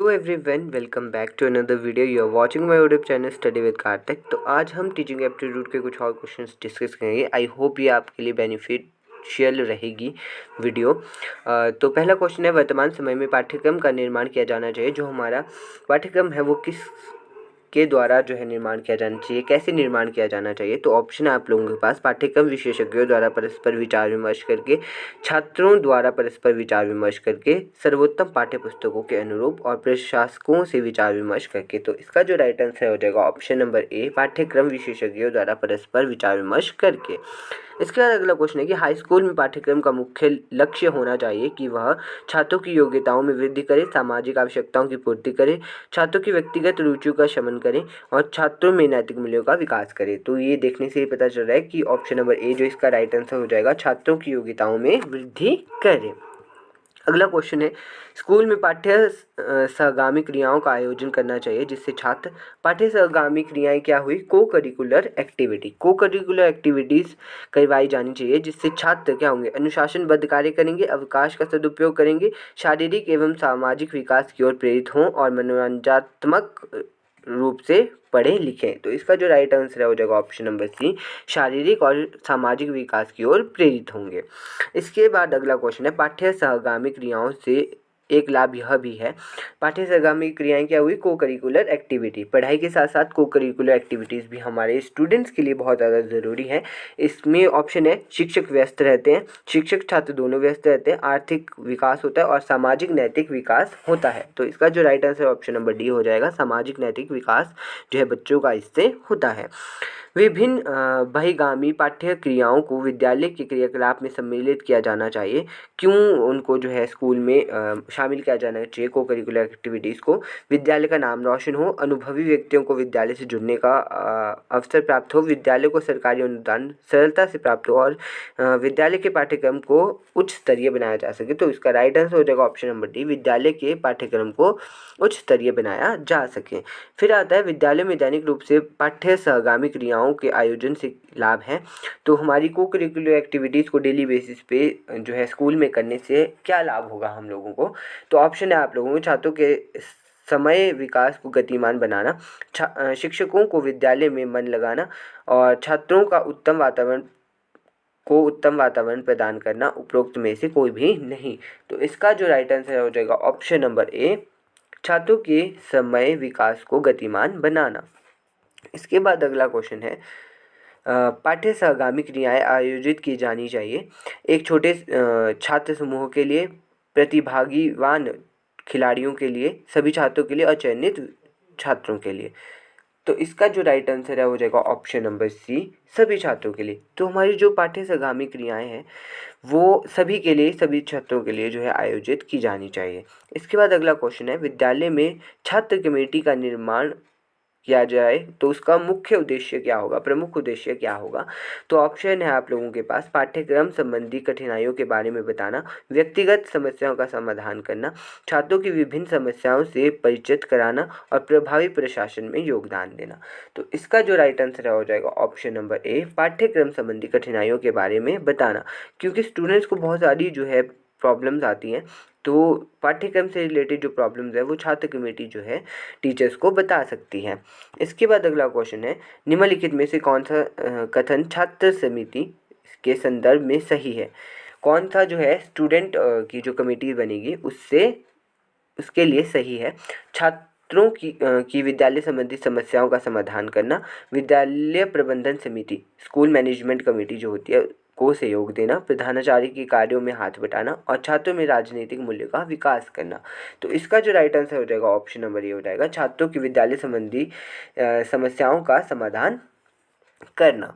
Hello everyone, welcome back to another video. You are watching my YouTube channel study with Kartik. तो आज हम teaching aptitude के कुछ और क्वेश्चंस डिस्कस करेंगे। आई होप ये आपके लिए बेनिफिशियल रहेगी वीडियो। तो पहला क्वेश्चन है, वर्तमान समय में पाठ्यक्रम का निर्माण किया जाना चाहिए। जो हमारा पाठ्यक्रम है वो किस के द्वारा जो है निर्माण किया जाना चाहिए, कैसे निर्माण किया जाना चाहिए। तो ऑप्शन है आप लोगों के पास, पाठ्यक्रम विशेषज्ञों द्वारा परस्पर विचार विमर्श करके, छात्रों द्वारा परस्पर विचार विमर्श करके, सर्वोत्तम पाठ्य पुस्तकों के अनुरूप और प्रशासकों से विचार विमर्श करके। तो इसका जो राइट आंसर हो जाएगा ऑप्शन नंबर ए, पाठ्यक्रम विशेषज्ञों द्वारा परस्पर विचार विमर्श करके। इसके बाद अगला क्वेश्चन है कि हाई स्कूल में पाठ्यक्रम का मुख्य लक्ष्य होना चाहिए कि वह छात्रों की योग्यताओं में वृद्धि करे, सामाजिक आवश्यकताओं की पूर्ति करे, छात्रों की व्यक्तिगत रुचियों का शमन करे और छात्रों में नैतिक मूल्यों का विकास करे। तो ये देखने से ही पता चल रहा है कि ऑप्शन नंबर ए जो इसका राइट आंसर हो जाएगा, छात्रों की योग्यताओं में वृद्धि करे। अगला क्वेश्चन है, स्कूल में पाठ्य सहगामी क्रियाओं का आयोजन करना चाहिए जिससे छात्र पाठ्य सहगामी क्रियाएं क्या हुई, को करिकुलर एक्टिविटीज़ करवाई जानी चाहिए जिससे छात्र क्या होंगे, अनुशासनबद्ध कार्य करेंगे, अवकाश का सदुपयोग करेंगे, शारीरिक एवं सामाजिक विकास की ओर प्रेरित हों और मनोरंजनात्मक रूप से पढ़े लिखें। तो इसका जो राइट आंसर है हो जाएगा ऑप्शन नंबर सी, शारीरिक और सामाजिक विकास की ओर प्रेरित होंगे। इसके बाद अगला क्वेश्चन है, पाठ्य सहगामी क्रियाओं से एक लाभ यह भी है, पाठ्य सहगामी क्रियाएं क्या हुई, को करिकुलर एक्टिविटी। पढ़ाई के साथ साथ को करिकुलर एक्टिविटीज़ भी हमारे स्टूडेंट्स के लिए बहुत ज़्यादा ज़रूरी है। इसमें ऑप्शन है, शिक्षक व्यस्त रहते हैं, शिक्षक छात्र दोनों व्यस्त रहते हैं, आर्थिक विकास होता है और सामाजिक नैतिक विकास होता है। तो इसका जो right answer option number D हो जाएगा, सामाजिक नैतिक विकास जो है बच्चों का इससे होता है। विभिन्न बहिगामी पाठ्य क्रियाओं को विद्यालय के क्रियाकलाप में सम्मिलित किया जाना चाहिए। क्यों उनको जो है स्कूल में शामिल किया जाना चाहिए को करिकुलर एक्टिविटीज़ को, विद्यालय का नाम रोशन हो, अनुभवी व्यक्तियों को विद्यालय से जुड़ने का अवसर प्राप्त हो, विद्यालय को सरकारी अनुदान सरलता से प्राप्त हो और विद्यालय के पाठ्यक्रम को उच्च स्तरीय बनाया जा सके। तो इसका राइट आंसर हो जाएगा ऑप्शन नंबर डी, विद्यालय के पाठ्यक्रम को उच्च स्तरीय बनाया जा सके। फिर आता है, विद्यालय में दैनिक रूप से पाठ्य सहगामी क्रियाओं के आयोजन से लाभ है। तो हमारी को करिकुलर एक्टिविटीज़ को डेली बेसिस पे जो है स्कूल में करने से क्या लाभ होगा हम लोगों को। तो ऑप्शन है आप लोगों को, छात्रों के समय विकास को गतिमान बनाना, शिक्षकों को विद्यालय में मन लगाना और छात्रों का उत्तम वातावरण प्रदान करना। उपरोक्त में से कोई भी नहीं। तो इसका जो राइट आंसर हो जाएगा ऑप्शन नंबर ए, छात्रों के समय विकास को गतिमान बनाना। इसके बाद अगला क्वेश्चन है, पाठ्य सहगामी क्रियाएं आयोजित की जानी चाहिए एक छोटे छात्र समूह के लिए, प्रतिभागिवान खिलाड़ियों के लिए, सभी छात्रों के लिए और चयनित छात्रों के लिए। तो इसका जो राइट आंसर है हो जाएगा ऑप्शन नंबर सी, सभी छात्रों के लिए। तो हमारी जो पाठ्य सहगामी क्रियाएं हैं वो सभी के लिए, सभी छात्रों के लिए जो है आयोजित की जानी चाहिए। इसके बाद अगला क्वेश्चन है, विद्यालय में छात्र कमेटी का निर्माण किया जाए तो उसका मुख्य उद्देश्य क्या होगा, प्रमुख उद्देश्य क्या होगा। तो ऑप्शन है आप लोगों के पास, पाठ्यक्रम संबंधी कठिनाइयों के बारे में बताना, व्यक्तिगत समस्याओं का समाधान करना, छात्रों की विभिन्न समस्याओं से परिचित कराना और प्रभावी प्रशासन में योगदान देना। तो इसका जो राइट आंसर हो जाएगा ऑप्शन नंबर ए, पाठ्यक्रम संबंधी कठिनाइयों के बारे में बताना। क्योंकि स्टूडेंट्स को बहुत सारी जो है प्रॉब्लम्स आती हैं, तो पाठ्यक्रम से रिलेटेड जो प्रॉब्लम्स है वो छात्र कमेटी जो है टीचर्स को बता सकती है। इसके बाद अगला क्वेश्चन है, निम्नलिखित में से कौन सा कथन छात्र समिति के संदर्भ में सही है। कौन सा जो है स्टूडेंट की जो कमेटी बनेगी उसके लिए सही है। छात्रों की विद्यालय संबंधी समस्याओं का समाधान करना, विद्यालय प्रबंधन समिति स्कूल मैनेजमेंट कमेटी जो होती है को सहयोग देना, प्रधानाचार्य के कार्यों में हाथ बटाना और छात्रों में राजनीतिक मूल्य का विकास करना। तो इसका जो राइट आंसर हो जाएगा ऑप्शन नंबर ए हो जाएगा, छात्रों की विद्यालय संबंधी समस्याओं का समाधान करना।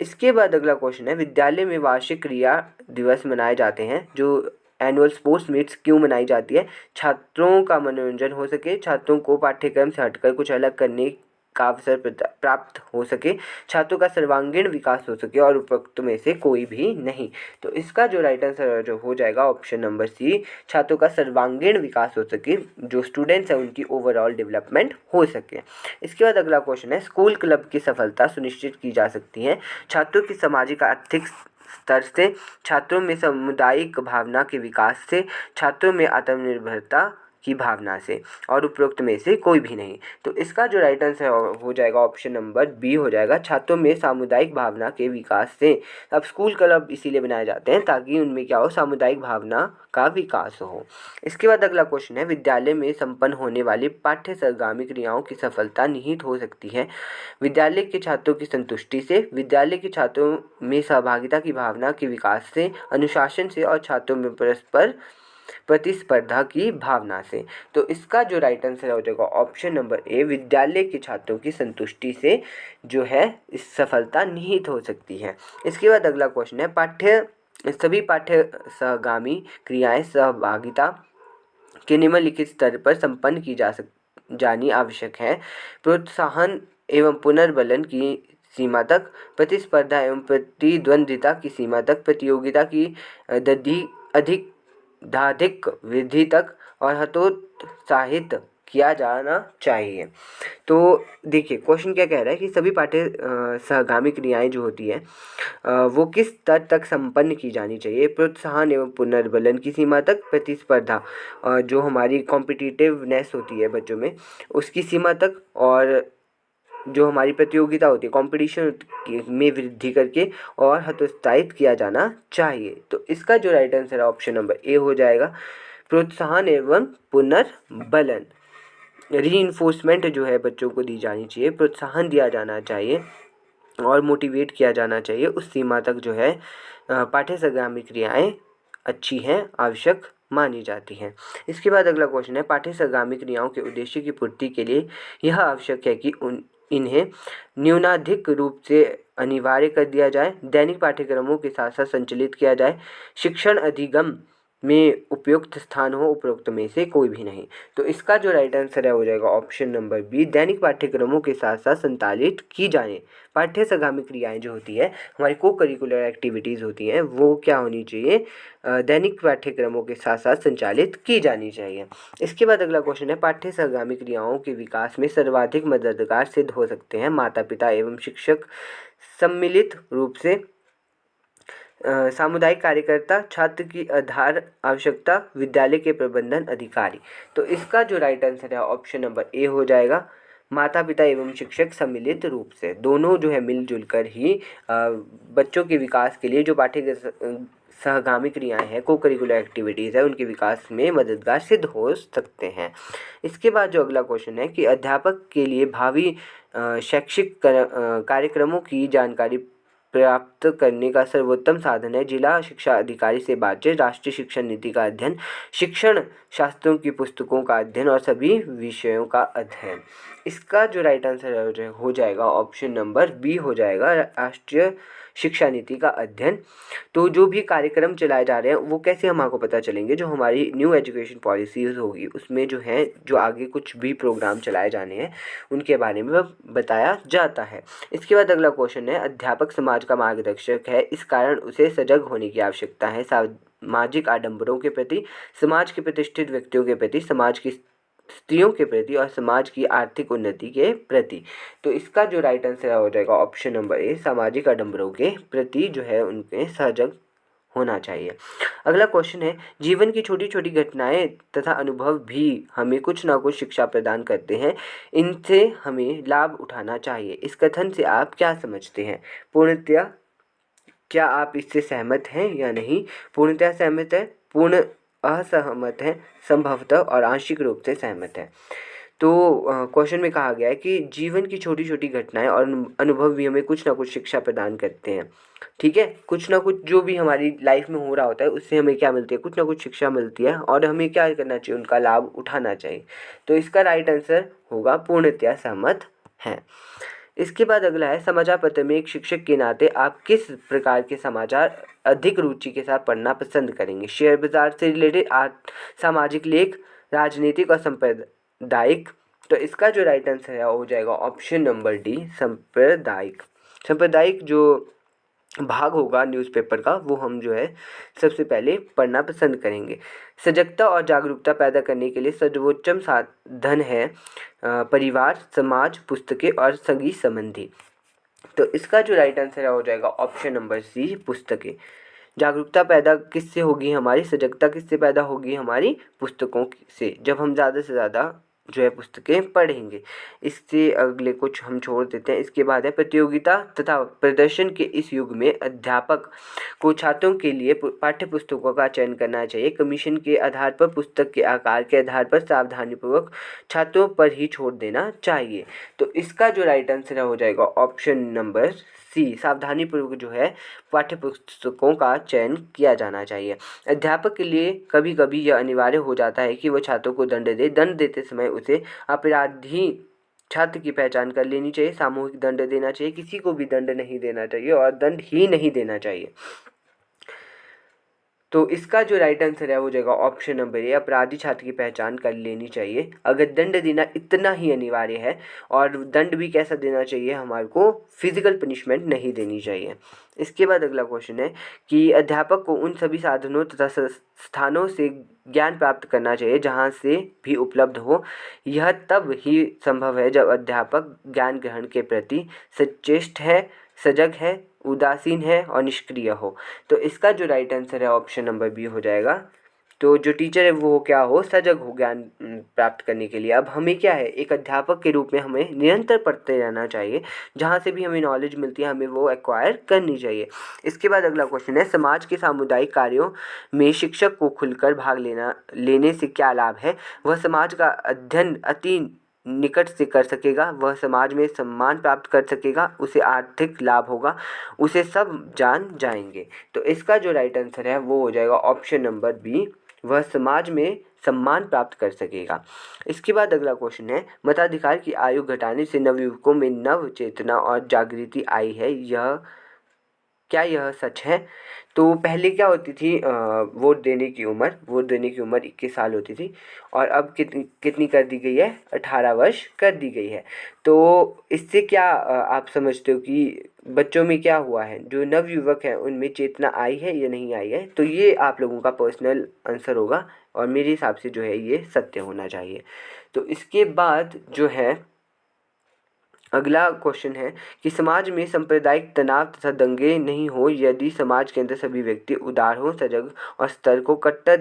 इसके बाद अगला क्वेश्चन है, विद्यालय में वार्षिक क्रिया दिवस मनाए जाते हैं। जो एनुअल स्पोर्ट्स मीट्स क्यों मनाई जाती है, छात्रों का मनोरंजन हो सके, छात्रों को पाठ्यक्रम से हटकर कुछ अलग करने का अवसर प्राप्त हो सके, छात्रों का सर्वांगीण विकास हो सके और उपरोक्त में से कोई भी नहीं। तो इसका जो राइट आंसर जो हो जाएगा ऑप्शन नंबर सी, छात्रों का सर्वांगीण विकास हो सके, जो स्टूडेंट्स हैं उनकी ओवरऑल डेवलपमेंट हो सके। इसके बाद अगला क्वेश्चन है, स्कूल क्लब की सफलता सुनिश्चित की जा सकती है छात्रों की सामाजिक आर्थिक स्तर से, छात्रों में सामुदायिक भावना के विकास से, छात्रों में आत्मनिर्भरता की भावना से और उपरोक्त में से कोई भी नहीं। तो इसका जो राइट आंसर हो जाएगा ऑप्शन नंबर बी हो जाएगा, छात्रों में सामुदायिक भावना के विकास से। अब स्कूल क्लब इसीलिए बनाए जाते हैं ताकि उनमें क्या हो, सामुदायिक भावना का विकास हो। इसके बाद अगला क्वेश्चन है, विद्यालय में संपन्न होने वाली पाठ्य सरगर्मी क्रियाओं की सफलता निहित हो सकती है विद्यालय के छात्रों की संतुष्टि से, विद्यालय के छात्रों में सहभागिता की भावना के विकास से, अनुशासन से और छात्रों में परस्पर प्रतिस्पर्धा की भावना से। तो इसका जो राइट आंसर हो जाएगा ऑप्शन नंबर ए, विद्यालय के छात्रों की संतुष्टि से जो है इस सफलता निहित हो सकती है। इसके बाद अगला क्वेश्चन है, सभी पाठ्य सहगामी क्रियाएं सहभागिता के निम्नलिखित स्तर पर संपन्न की जानी आवश्यक है। प्रोत्साहन एवं पुनर्बलन की सीमा तक, प्रतिस्पर्धा एवं प्रतिद्वंद्विता की सीमा तक, प्रतियोगिता की अधिक वृद्धि तक और हतोत्साहित किया जाना चाहिए। तो देखिए क्वेश्चन क्या कह रहा है कि सभी पाठ्य सहगामी क्रियाएं जो होती है वो किस स्तर तक संपन्न की जानी चाहिए। प्रोत्साहन एवं पुनर्बलन की सीमा तक, प्रतिस्पर्धा जो हमारी कॉम्पिटिटिवनेस होती है बच्चों में उसकी सीमा तक, और जो हमारी प्रतियोगिता होती है कंपटीशन में वृद्धि करके और हतोत्साहित किया जाना चाहिए। तो इसका जो राइट आंसर है ऑप्शन नंबर ए हो जाएगा, प्रोत्साहन एवं पुनर्बलन। रीइंफोर्समेंट जो है बच्चों को दी जानी चाहिए, प्रोत्साहन दिया जाना चाहिए और मोटिवेट किया जाना चाहिए उस सीमा तक जो है पाठ्य सहगामी क्रियाएं अच्छी हैं, आवश्यक मानी जाती हैं। इसके बाद अगला क्वेश्चन है, पाठ्य सहगामी क्रियाओं के उद्देश्य की पूर्ति के लिए यह आवश्यक है कि इन्हें न्यूनाधिक रूप से अनिवार्य कर दिया जाए, दैनिक पाठ्यक्रमों के साथ साथ संचालित किया जाए, शिक्षण अधिगम में उपयुक्त स्थान हो, उपरोक्त में से कोई भी नहीं। तो इसका जो राइट आंसर है हो जाएगा ऑप्शन नंबर बी, दैनिक पाठ्यक्रमों के साथ साथ संचालित की जाने पाठ्य सहगामी क्रियाएं जो होती है हमारी को करिकुलर एक्टिविटीज़ होती हैं वो क्या होनी चाहिए, दैनिक पाठ्यक्रमों के साथ साथ संचालित की जानी चाहिए। इसके बाद अगला क्वेश्चन है, पाठ्य सहगामी क्रियाओं के विकास में सर्वाधिक मददगार सिद्ध हो सकते हैं माता पिता एवं शिक्षक, सम्मिलित रूप से सामुदायिक कार्यकर्ता, छात्र की आधार आवश्यकता, विद्यालय के प्रबंधन अधिकारी। तो इसका जो राइट आंसर है ऑप्शन नंबर ए हो जाएगा, माता पिता एवं शिक्षक सम्मिलित रूप से, दोनों जो है मिलजुल कर ही बच्चों के विकास के लिए जो पाठ्य सहगामी क्रियाएं हैं, को करिकुलर एक्टिविटीज़ है, उनके विकास में मददगार सिद्ध हो सकते हैं। इसके बाद जो अगला क्वेश्चन है कि अध्यापक के लिए भावी शैक्षिक कार्यक्रमों की जानकारी प्राप्त करने का सर्वोत्तम साधन है जिला शिक्षा अधिकारी से बातचीत, राष्ट्रीय शिक्षा नीति का अध्ययन, शिक्षण शास्त्रों की पुस्तकों का अध्ययन और सभी विषयों का अध्ययन। इसका जो राइट आंसर हो जाएगा ऑप्शन नंबर बी हो जाएगा, राष्ट्रीय शिक्षा नीति का अध्ययन। तो जो भी कार्यक्रम चलाए जा रहे हैं वो कैसे हम आपको पता चलेंगे, जो हमारी न्यू एजुकेशन पॉलिसीज़ होगी उसमें जो है जो आगे कुछ भी प्रोग्राम चलाए जाने हैं उनके बारे में बताया जाता है। इसके बाद अगला क्वेश्चन है, अध्यापक समाज का मार्गदर्शक है, इस कारण उसे सजग होने की आवश्यकता है सामाजिक आडंबरों के प्रति, समाज के प्रतिष्ठित व्यक्तियों के प्रति, समाज की स्त्रियों के प्रति और समाज की आर्थिक उन्नति के प्रति। तो इसका जो राइट आंसर हो जाएगा ऑप्शन नंबर ए, सामाजिक आडंबरों के प्रति जो है उनके सजग होना चाहिए। अगला क्वेश्चन है, जीवन की छोटी छोटी घटनाएं तथा अनुभव भी हमें कुछ ना कुछ शिक्षा प्रदान करते हैं, इनसे हमें लाभ उठाना चाहिए। इस कथन से आप क्या समझते हैं? पूर्णतया क्या आप इससे सहमत हैं या नहीं? पूर्णतया सहमत है, पूर्ण असहमत है, संभवतः और आंशिक रूप से सहमत है। तो क्वेश्चन में कहा गया है कि जीवन की छोटी छोटी घटनाएं और अनुभव भी हमें कुछ ना कुछ शिक्षा प्रदान करते हैं। ठीक है, कुछ ना कुछ जो भी हमारी लाइफ में हो रहा होता है उससे हमें क्या मिलती है, कुछ ना कुछ शिक्षा मिलती है और हमें क्या करना चाहिए, उनका लाभ उठाना चाहिए। तो इसका राइट आंसर होगा पूर्णतया सहमत है। इसके बाद अगला है, समाचार पत्र में एक शिक्षक के नाते आप किस प्रकार के समाचार अधिक रुचि के साथ पढ़ना पसंद करेंगे? शेयर बाजार से रिलेटेड, सामाजिक लेख, राजनीतिक और सांप्रदायिक। तो इसका जो राइट आंसर है हो जाएगा ऑप्शन नंबर डी, सांप्रदायिक। सांप्रदायिक जो भाग होगा न्यूज़पेपर का वो हम जो है सबसे पहले पढ़ना पसंद करेंगे। सजगता और जागरूकता पैदा करने के लिए सर्वोत्तम साधन है परिवार, समाज, पुस्तकें और संगीत संबंधी। तो इसका जो राइट आंसर हो जाएगा ऑप्शन नंबर सी, पुस्तकें। जागरूकता पैदा किससे होगी हमारी, सजगता किससे पैदा होगी हमारी, पुस्तकों से, जब हम ज़्यादा से ज़्यादा जो है पुस्तकें पढ़ेंगे। इससे अगले कुछ हम छोड़ देते हैं। इसके बाद है प्रतियोगिता तथा प्रदर्शन के इस युग में अध्यापक को छात्रों के लिए पाठ्य पुस्तकों का चयन करना चाहिए। कमीशन के आधार पर, पुस्तक के आकार के आधार पर सावधानीपूर्वक छात्रों पर ही छोड़ देना चाहिए। तो इसका जो राइट आंसर हो जाएगा ऑप्शन नंबर सी, सावधानीपूर्वक जो है पाठ्य पुस्तकों का चयन किया जाना चाहिए। अध्यापक के लिए कभी कभी यह अनिवार्य हो जाता है कि वह छात्रों को दंड दे। दंड देते समय उसे अपराधी छात्र की पहचान कर लेनी चाहिए। सामूहिक दंड देना चाहिए, किसी को भी दंड नहीं देना चाहिए और दंड ही नहीं देना चाहिए। तो इसका जो राइट आंसर है हो जाएगा ऑप्शन नंबर ए, अपराधी छात्र की पहचान कर लेनी चाहिए। अगर दंड देना इतना ही अनिवार्य है, और दंड भी कैसा देना चाहिए, हमारे को फिजिकल पनिशमेंट नहीं देनी चाहिए। इसके बाद अगला क्वेश्चन है कि अध्यापक को उन सभी साधनों तथा स्थानों से ज्ञान प्राप्त करना चाहिए जहाँ से भी उपलब्ध हो। यह तब ही संभव है जब अध्यापक ज्ञान ग्रहण के प्रति सचेष्ट है, सजग है, उदासीन है और निष्क्रिय हो। तो इसका जो राइट आंसर है ऑप्शन नंबर बी हो जाएगा। तो जो टीचर है वो क्या हो, सजग हो ज्ञान प्राप्त करने के लिए। अब हमें क्या है, एक अध्यापक के रूप में हमें निरंतर पढ़ते रहना चाहिए। जहाँ से भी हमें नॉलेज मिलती है हमें वो एक्वायर करनी चाहिए। इसके बाद अगला क्वेश्चन है, समाज के सामुदायिक कार्यों में शिक्षक को खुलकर भाग लेने से क्या लाभ है। वह समाज का अध्ययन अति निकट से कर सकेगा, वह समाज में सम्मान प्राप्त कर सकेगा, उसे आर्थिक लाभ होगा, उसे सब जान जाएंगे। तो इसका जो राइट आंसर है वो हो जाएगा ऑप्शन नंबर बी, वह समाज में सम्मान प्राप्त कर सकेगा। इसके बाद अगला क्वेश्चन है, मताधिकार की आयु घटाने से नवयुवकों में नव चेतना और जागृति आई है, यह सच है। तो पहले क्या होती थी, वोट देने की उम्र 21 साल होती थी, और अब कितनी कर दी गई है, 18 वर्ष कर दी गई है। तो इससे क्या आप समझते हो कि बच्चों में क्या हुआ है, जो नवयुवक हैं उनमें चेतना आई है या नहीं आई है। तो ये आप लोगों का पर्सनल आंसर होगा, और मेरे हिसाब से जो है ये सत्य होना चाहिए। तो इसके बाद जो है अगला क्वेश्चन है कि समाज में सांप्रदायिक तनाव तथा दंगे नहीं हो यदि समाज के अंदर सभी व्यक्ति उदार हो, सजग और सतर्क हो, कट्टर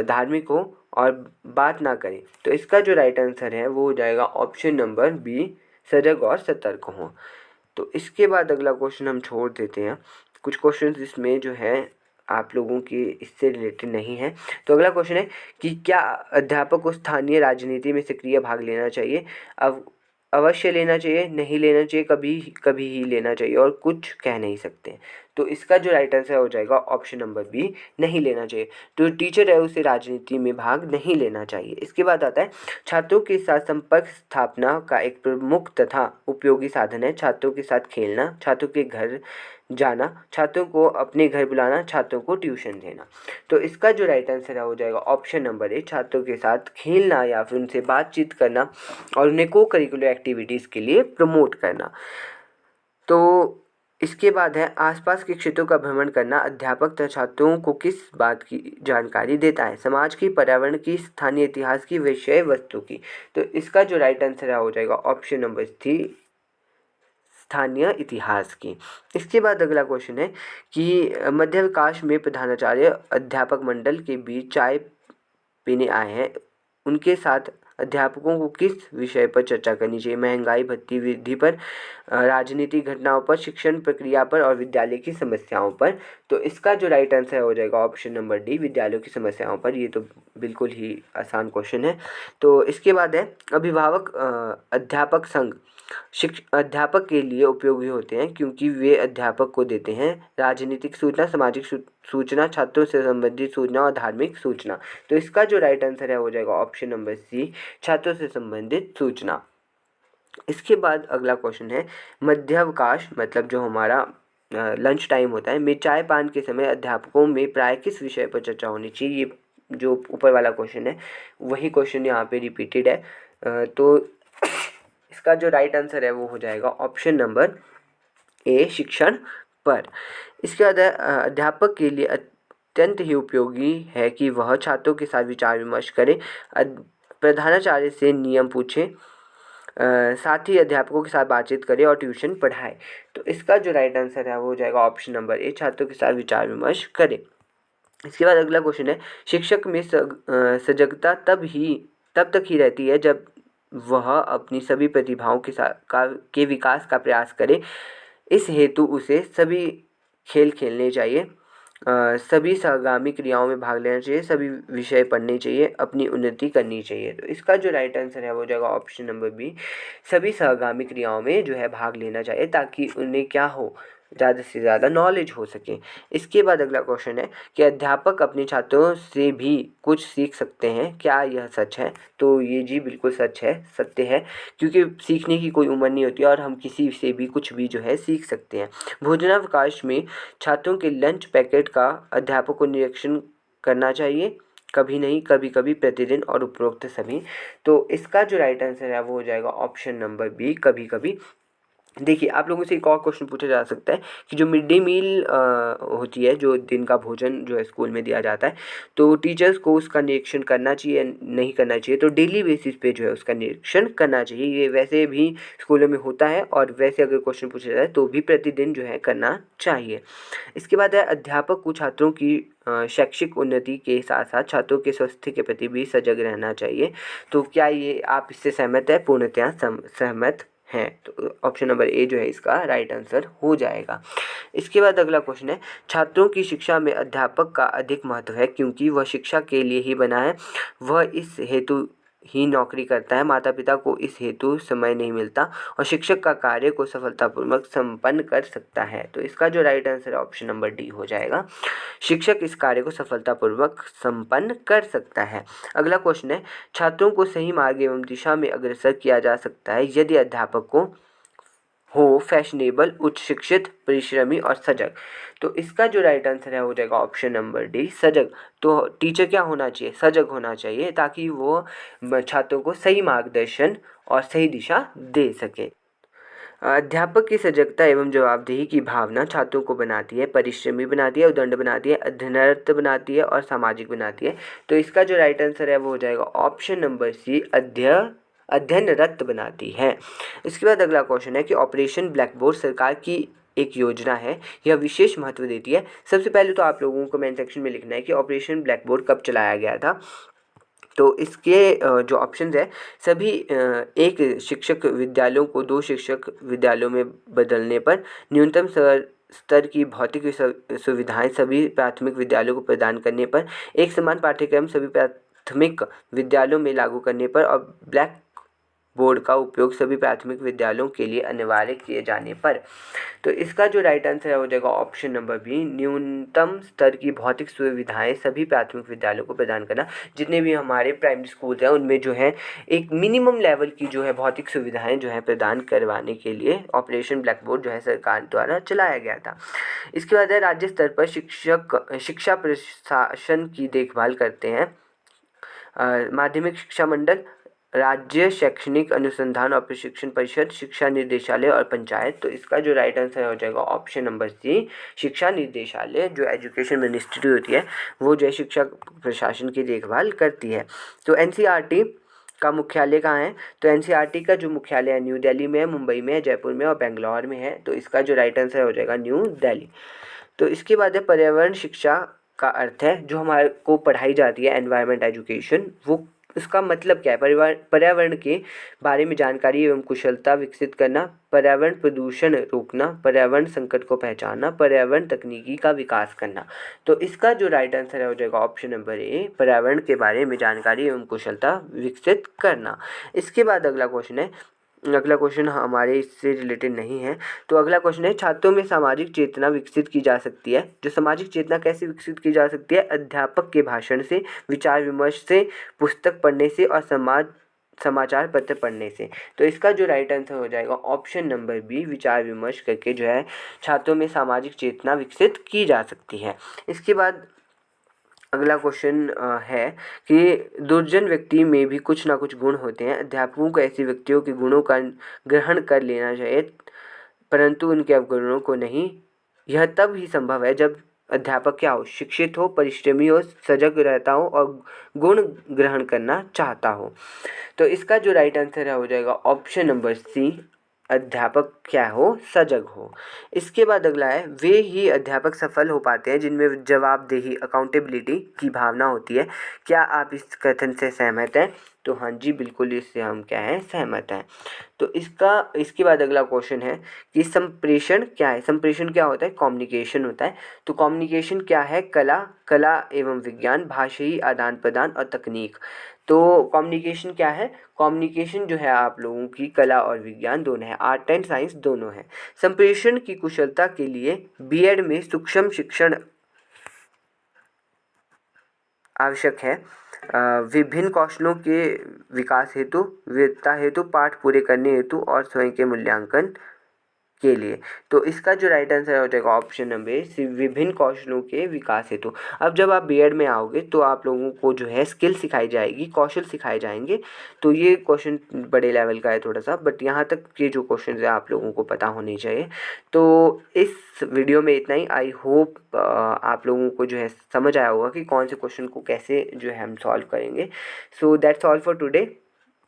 धार्मिक हो और बात ना करें। तो इसका जो राइट आंसर है वो हो जाएगा ऑप्शन नंबर बी, सजग और सतर्क हो। तो इसके बाद अगला क्वेश्चन हम छोड़ देते हैं। कुछ क्वेश्चन इसमें जो है आप लोगों के इससे रिलेटेड नहीं है। तो अगला क्वेश्चन है कि क्या अध्यापक को स्थानीय राजनीति में सक्रिय भाग लेना चाहिए। अब अवश्य लेना चाहिए, नहीं लेना चाहिए, कभी कभी ही लेना चाहिए और कुछ कह नहीं सकते। तो इसका जो राइट आंसर हो जाएगा ऑप्शन नंबर बी, नहीं लेना चाहिए। तो टीचर है उसे राजनीति में भाग नहीं लेना चाहिए। इसके बाद आता है, छात्रों के साथ संपर्क स्थापना का एक प्रमुख तथा उपयोगी साधन है छात्रों के साथ खेलना, छात्रों के घर जाना, छात्रों को अपने घर बुलाना, छात्रों को ट्यूशन देना। तो इसका जो राइट आंसर है हो जाएगा ऑप्शन नंबर ए, छात्रों के साथ खेलना या फिर उनसे बातचीत करना और उन्हें को करिकुलर एक्टिविटीज़ के लिए प्रमोट करना। तो इसके बाद है, आसपास के क्षेत्रों का भ्रमण करना अध्यापक तथा छात्रों को किस बात की जानकारी देता है। समाज की, पर्यावरण की, स्थानीय इतिहास की, विषय वस्तु की। तो इसका जो राइट आंसर हो जाएगा ऑप्शन नंबर सी, स्थानीय इतिहास की। इसके बाद अगला क्वेश्चन है कि मध्यावकाश में प्रधानाचार्य अध्यापक मंडल के बीच चाय पीने आए हैं, उनके साथ अध्यापकों को किस विषय पर चर्चा करनी चाहिए। महंगाई भत्ती वृद्धि पर, राजनीतिक घटनाओं पर, शिक्षण प्रक्रिया पर और विद्यालय की समस्याओं पर। तो इसका जो राइट आंसर हो जाएगा ऑप्शन नंबर डी, विद्यालयों की समस्याओं पर। ये तो बिल्कुल ही आसान क्वेश्चन है। तो इसके बाद है, अभिभावक अध्यापक संघ अध्यापक के लिए उपयोगी होते हैं क्योंकि वे अध्यापक को देते हैं राजनीतिक सूचना, सामाजिक सूचना, छात्रों से संबंधित सूचना और धार्मिक सूचना। तो इसका जो राइट आंसर है हो जाएगा ऑप्शन नंबर सी, छात्रों से संबंधित सूचना। इसके बाद अगला क्वेश्चन है, मध्यावकाश मतलब जो हमारा लंच टाइम होता है में चाय पान के समय अध्यापकों में प्राय किस विषय पर चर्चा होनी चाहिए। ये जो ऊपर वाला क्वेश्चन है वही क्वेश्चन यहाँ पे रिपीटेड है। तो इसका जो राइट आंसर है वो हो जाएगा ऑप्शन नंबर ए, शिक्षण पर। इसके बाद अध्यापक के लिए अत्यंत ही उपयोगी है कि वह छात्रों के साथ विचार विमर्श करे, प्रधानाचार्य से नियम पूछे, साथ ही अध्यापकों के साथ बातचीत करे और ट्यूशन पढ़ाए। तो इसका जो राइट आंसर है वो हो जाएगा ऑप्शन नंबर ए, छात्रों के साथ विचार विमर्श करे। इसके बाद अगला क्वेश्चन है, शिक्षक में सजगता तब तक ही रहती है जब वह अपनी सभी प्रतिभाओं के विकास का प्रयास करे। इस हेतु उसे सभी खेल खेलने चाहिए, सभी सहगामी क्रियाओं में भाग लेना चाहिए, सभी विषय पढ़ने चाहिए, अपनी उन्नति करनी चाहिए। तो इसका जो राइट आंसर है वो हो जाएगा ऑप्शन नंबर बी, सभी सहगामी क्रियाओं में जो है भाग लेना चाहिए ताकि उन्हें क्या हो, ज़्यादा से ज़्यादा नॉलेज हो सके। इसके बाद अगला क्वेश्चन है कि अध्यापक अपने छात्रों से भी कुछ सीख सकते हैं, क्या यह सच है? तो ये जी बिल्कुल सच है, सत्य है, क्योंकि सीखने की कोई उम्र नहीं होती और हम किसी से भी कुछ भी जो है सीख सकते हैं। भोजनावकाश में छात्रों के लंच पैकेट का अध्यापक को निरीक्षण करना चाहिए, कभी नहीं, कभी कभी, प्रतिदिन और उपरोक्त सभी। तो इसका जो राइट आंसर है वो हो जाएगा ऑप्शन नंबर बी, कभी कभी। देखिए, आप लोगों से एक और क्वेश्चन पूछा जा सकता है कि जो मिड डे मील होती है, जो दिन का भोजन जो है स्कूल में दिया जाता है, तो टीचर्स को उसका निरीक्षण करना चाहिए, नहीं करना चाहिए? तो डेली बेसिस पे जो है उसका निरीक्षण करना चाहिए। ये वैसे भी स्कूलों में होता है और वैसे अगर क्वेश्चन पूछा जाए तो भी प्रतिदिन जो है करना चाहिए। इसके बाद है, अध्यापक को छात्रों की शैक्षिक उन्नति के साथ साथ छात्रों के स्वास्थ्य के प्रति भी सजग रहना चाहिए। तो क्या ये आप इससे सहमत है? पूर्णतया सहमत हैं। तो ऑप्शन नंबर ए जो है इसका राइट आंसर हो जाएगा। इसके बाद अगला क्वेश्चन है, छात्रों की शिक्षा में अध्यापक का अधिक महत्व है क्योंकि वह शिक्षा के लिए ही बना है, वह इस हेतु ही नौकरी करता है, माता पिता को इस हेतु समय नहीं मिलता और शिक्षक का कार्य को सफलतापूर्वक संपन्न कर सकता है। तो इसका जो राइट आंसर है ऑप्शन नंबर डी हो जाएगा, शिक्षक इस कार्य को सफलतापूर्वक संपन्न कर सकता है। अगला क्वेश्चन है, छात्रों को सही मार्ग एवं दिशा में अग्रसर किया जा सकता है यदि अध्यापक को हो फैशनेबल, उच्च शिक्षित, परिश्रमी और सजग। तो इसका जो राइट आंसर है हो जाएगा ऑप्शन नंबर डी, सजग। तो टीचर क्या होना चाहिए? सजग होना चाहिए ताकि वो छात्रों को सही मार्गदर्शन और सही दिशा दे सके। अध्यापक की सजगता एवं जवाबदेही की भावना छात्रों को बनाती है, परिश्रमी बनाती है, उद्दंड बनाती है, अध्ययनरत बनाती है और सामाजिक बनाती है। तो इसका जो राइट आंसर है वो हो जाएगा ऑप्शन नंबर सी, अध्ययनरत बनाती है। इसके बाद अगला क्वेश्चन है कि ऑपरेशन ब्लैकबोर्ड सरकार की एक योजना है, यह विशेष महत्व देती है। सबसे पहले तो आप लोगों को कमेंट सेक्शन में लिखना है कि ऑपरेशन ब्लैकबोर्ड कब चलाया गया था। तो इसके जो ऑप्शंस है, सभी एक शिक्षक विद्यालयों को 2 शिक्षक विद्यालयों में बदलने पर, न्यूनतम स्तर की भौतिक सुविधाएं सभी प्राथमिक विद्यालयों को प्रदान करने पर, एक समान पाठ्यक्रम सभी प्राथमिक विद्यालयों में लागू करने पर और ब्लैक बोर्ड का उपयोग सभी प्राथमिक विद्यालयों के लिए अनिवार्य किए जाने पर। तो इसका जो राइट आंसर हो जाएगा ऑप्शन नंबर बी, न्यूनतम स्तर की भौतिक सुविधाएं सभी प्राथमिक विद्यालयों को प्रदान करना। जितने भी हमारे प्राइमरी स्कूल हैं उनमें जो है एक मिनिमम लेवल की जो है भौतिक सुविधाएं जो है प्रदान करवाने के लिए ऑपरेशन ब्लैक बोर्ड जो है सरकार द्वारा चलाया गया था। इसके बाद है, राज्य स्तर पर शिक्षा प्रशासन की देखभाल करते हैं माध्यमिक शिक्षा मंडल, राज्य शैक्षणिक अनुसंधान और प्रशिक्षण परिषद, शिक्षा निर्देशालय और पंचायत। तो इसका जो राइट आंसर हो जाएगा ऑप्शन नंबर सी, शिक्षा निर्देशालय। जो एजुकेशन मिनिस्ट्री होती है वो जो है शिक्षा प्रशासन की देखभाल करती है। तो एनसीईआरटी का मुख्यालय कहाँ है? तो एनसीईआरटी का जो मुख्यालय है न्यू दिल्ली में है, मुंबई में है, जयपुर में और बेंगलोर में है। तो इसका जो राइट आंसर हो जाएगा न्यू दिल्ली। तो इसके बाद है, पर्यावरण शिक्षा का अर्थ है जो हमारे को पढ़ाई जाती है, एनवायरनमेंट एजुकेशन, वो उसका मतलब क्या है? पर्यावरण के बारे में जानकारी एवं कुशलता विकसित करना, पर्यावरण प्रदूषण रोकना, पर्यावरण संकट को पहचानना, पर्यावरण तकनीकी का विकास करना। तो इसका जो राइट आंसर है हो जाएगा ऑप्शन नंबर ए, पर्यावरण के बारे में जानकारी एवं कुशलता विकसित करना। इसके बाद अगला क्वेश्चन है, अगला क्वेश्चन हमारे इससे रिलेटेड नहीं है। तो अगला क्वेश्चन है, छात्रों में सामाजिक चेतना विकसित की जा सकती है। जो सामाजिक चेतना कैसे विकसित की जा सकती है? अध्यापक के भाषण से, विचार विमर्श से, पुस्तक पढ़ने से और समाचार पत्र पढ़ने से। तो इसका जो राइट आंसर हो जाएगा ऑप्शन नंबर बी, विचार विमर्श करके जो है छात्रों में सामाजिक चेतना विकसित की जा सकती है। इसके बाद अगला क्वेश्चन है कि दुर्जन व्यक्ति में भी कुछ ना कुछ गुण होते हैं, अध्यापकों को ऐसे व्यक्तियों के गुणों का ग्रहण कर लेना चाहिए परंतु उनके अवगुणों को नहीं। यह तब ही संभव है जब अध्यापक क्या हो, शिक्षित हो, परिश्रमी हो, सजग रहता हो और गुण ग्रहण करना चाहता हो। तो इसका जो राइट आंसर है हो जाएगा ऑप्शन नंबर सी, अध्यापक क्या हो, सजग हो। इसके बाद अगला है, वे ही अध्यापक सफल हो पाते हैं जिनमें जवाबदेही, अकाउंटेबिलिटी की भावना होती है। क्या आप इस कथन से सहमत हैं? तो हाँ जी, बिल्कुल इससे हम क्या हैं, सहमत हैं। तो इसके बाद अगला क्वेश्चन है कि संप्रेषण क्या है। संप्रेषण क्या होता है? कम्युनिकेशन होता है। तो कम्युनिकेशन क्या है? कला एवं विज्ञान, भाषाई आदान प्रदान और तकनीक। तो कम्युनिकेशन क्या है? कम्युनिकेशन जो है आप लोगों की कला और विज्ञान दोनों है, आर्ट एंड साइंस दोनों है। संप्रेषण की कुशलता के लिए बीएड में सूक्ष्म शिक्षण आवश्यक है। विभिन्न कौशलों के विकास हेतु, विविधता हेतु, पाठ पूरे करने हेतु और स्वयं के मूल्यांकन के लिए। तो इसका जो राइट आंसर हो जाएगा ऑप्शन नंबर ए, विभिन्न कौशलों के विकास हेतु। अब जब आप बीएड में आओगे तो आप लोगों को जो है स्किल सिखाई जाएगी, कौशल सिखाए जाएंगे। तो ये क्वेश्चन बड़े लेवल का है थोड़ा सा, बट यहाँ तक के जो क्वेश्चन है आप लोगों को पता होने चाहिए। तो इस वीडियो में इतना ही। आई होप आप लोगों को जो है समझ आया होगा कि कौन से क्वेश्चन को कैसे जो है हम सॉल्व करेंगे। So that's all for today.